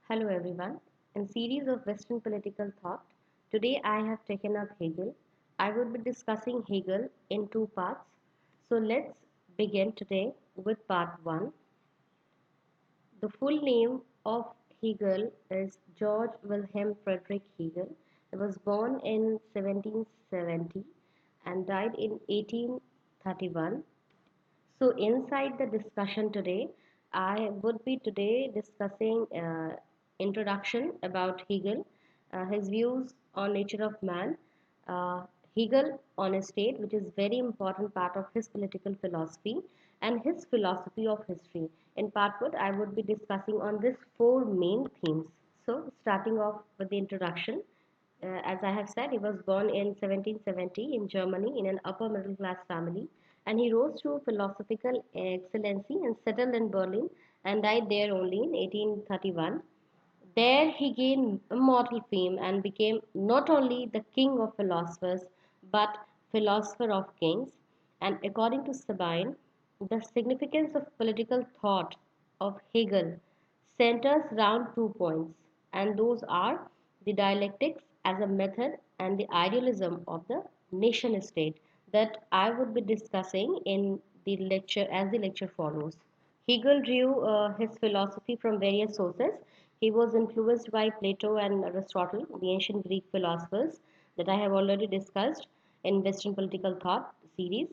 Hello everyone. In series of Western political thought, today I have taken up Hegel. I would be discussing Hegel in two parts. So let's begin today with part 1. The full name of Hegel is George Wilhelm Friedrich Hegel. He was born in 1770 and died in 1831. So, inside the discussion today, I would be today discussing introduction about Hegel, his views on nature of man, uh, Hegel on a state, which is very important part of his political philosophy, and his philosophy of history. In part one, I would be discussing on these four main themes. So, starting off with the introduction, as I have said, he was born in 1770 in Germany in an upper middle class family, and he rose to philosophical excellency and settled in Berlin and died there only in 1831. There he gained immortal fame and became not only the king of philosophers but philosopher of kings. And according to Sabine, the significance of political thought of Hegel centers around 2 points, and those are the dialectics as a method and the idealism of the nation state that I would be discussing in the lecture as the lecture follows. Hegel drew his philosophy from various sources. He was influenced by Plato and Aristotle, the ancient Greek philosophers that I have already discussed in Western Political Thought series.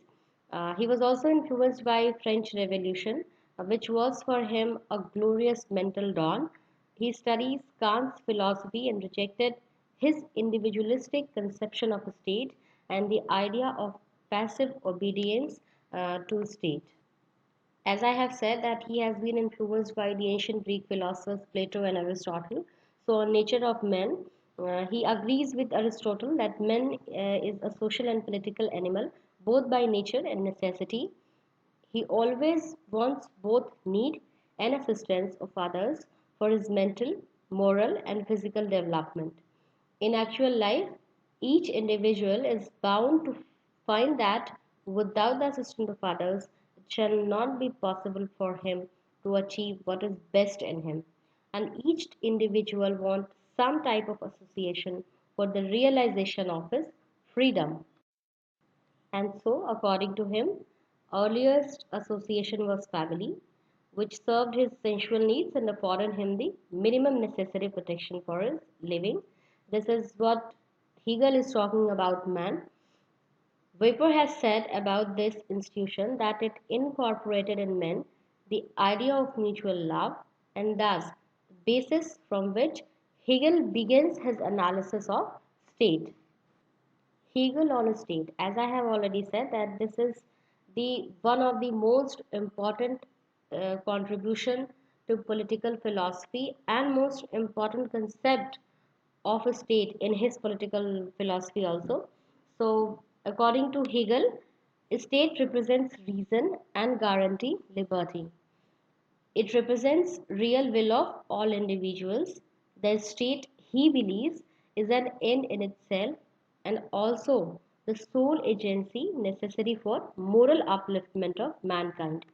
He was also influenced by French Revolution, which was for him a glorious mental dawn. He studies Kant's philosophy and rejected his individualistic conception of a state and the idea of passive obedience to state. As I have said that he has been influenced by the ancient Greek philosophers Plato and Aristotle. So on nature of men, he agrees with Aristotle that man is a social and political animal, both by nature and necessity. He always wants both need and assistance of others for his mental, moral, and physical development. In actual life, each individual is bound to find that without the assistance of others, it shall not be possible for him to achieve what is best in him. And each individual wants some type of association for the realization of his freedom. And so, according to him, earliest association was family, which served his sensual needs and afforded him the minimum necessary protection for his living. This is what Hegel is talking about man. Weber has said about this institution that it incorporated in men the idea of mutual love and thus the basis from which Hegel begins his analysis of state. Hegel on a state. As I have already said that this is the one of the most important contribution to political philosophy and most important concept of a state in his political philosophy also. So according to Hegel, a state represents reason and guarantee liberty. It represents real will of all individuals. The state, he believes, is an end in itself and also the sole agency necessary for moral upliftment of mankind.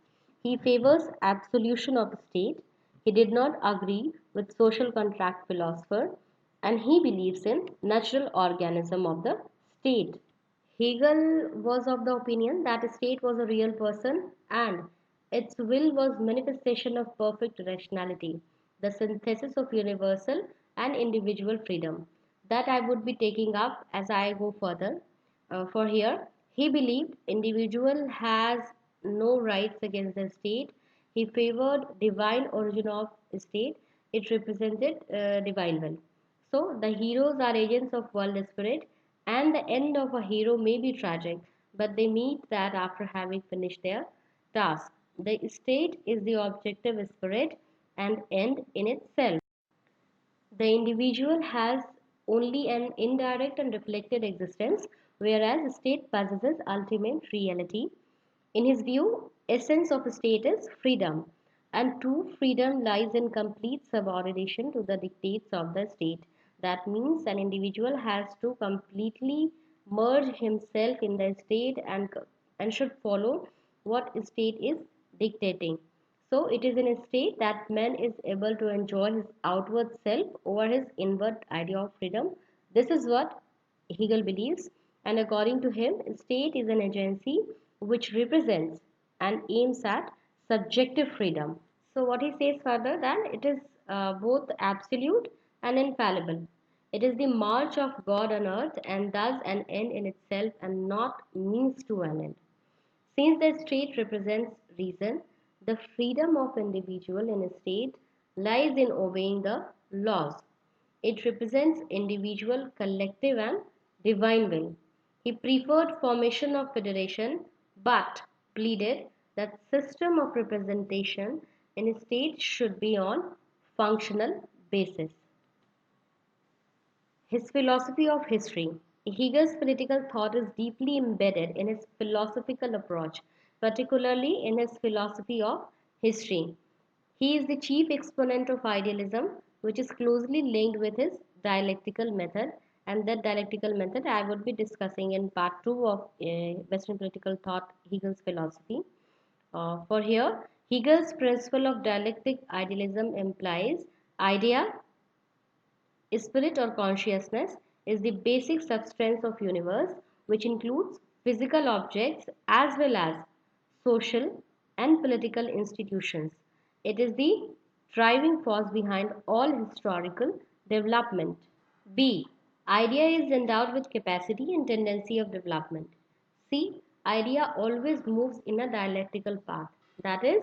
He favors absolution of the state. He did not agree with social contract philosopher and he believes in natural organism of the state. Hegel was of the opinion that a state was a real person and its will was manifestation of perfect rationality, the synthesis of universal and individual freedom. That I would be taking up as I go further. For here, he believed individual has no rights against the state. He favored divine origin of state. It represented divine will. So the heroes are agents of world spirit, and the end of a hero may be tragic, but they meet that after having finished their task. The state is the objective spirit and end in itself. The individual has only an indirect and reflected existence, whereas the state possesses ultimate reality. In his view, essence of a state is freedom, and true freedom lies in complete subordination to the dictates of the state. That means an individual has to completely merge himself in the state and should follow what state is dictating. So it is in a state that man is able to enjoy his outward self over his inward idea of freedom. This is what Hegel believes, and according to him, state is an agency which represents and aims at subjective freedom. So what he says further that it is both absolute and infallible. It is the march of God on earth and thus an end in itself and not means to an end. Since the state represents reason, the freedom of individual in a state lies in obeying the laws. It represents individual, collective and divine will. He preferred formation of federation but pleaded that system of representation in a state should be on functional basis. His philosophy of history. Hegel's political thought is deeply embedded in his philosophical approach, particularly in his philosophy of history. He is the chief exponent of idealism, which is closely linked with his dialectical method, and that dialectical method I would be discussing in part 2 of Western political thought, Hegel's philosophy. For here, Hegel's principle of dialectic idealism implies idea spirit or consciousness is the basic substance of universe which includes physical objects as well as social and political institutions. It is the driving force behind all historical development. B. Idea is endowed with capacity and tendency of development. C. Idea always moves in a dialectical path. That is,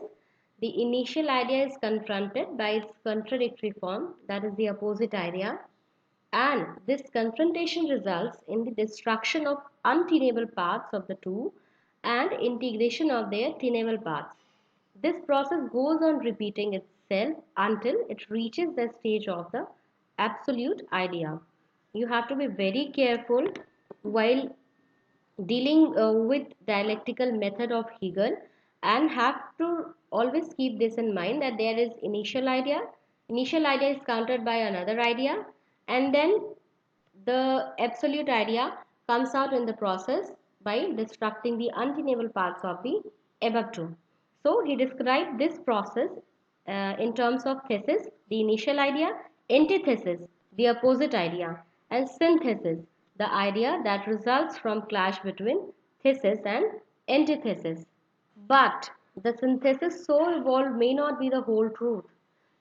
the initial idea is confronted by its contradictory form, that is the opposite idea, and this confrontation results in the destruction of untenable parts of the two and integration of their tenable parts. This process goes on repeating itself until it reaches the stage of the absolute idea. You have to be very careful while dealing with dialectical method of Hegel and have to always keep this in mind that there is initial idea is countered by another idea, and then the absolute idea comes out in the process by destructing the untenable parts of the above two. So he described this process in terms of thesis, the initial idea, antithesis, the opposite idea, and synthesis, the idea that results from clash between thesis and antithesis. But the synthesis so evolved may not be the whole truth.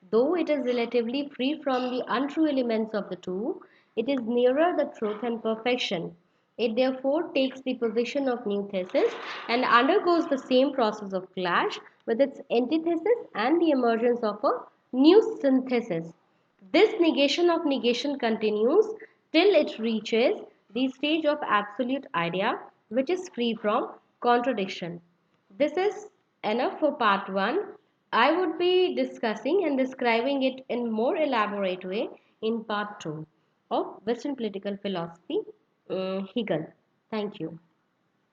Though it is relatively free from the untrue elements of the two, it is nearer the truth and perfection. It therefore takes the position of new thesis and undergoes the same process of clash with its antithesis and the emergence of a new synthesis. This negation of negation continues till it reaches the stage of absolute idea, which is free from contradiction. This is enough for part 1. I would be discussing and describing it in more elaborate way in part 2 of Western political philosophy, Hegel. Thank you.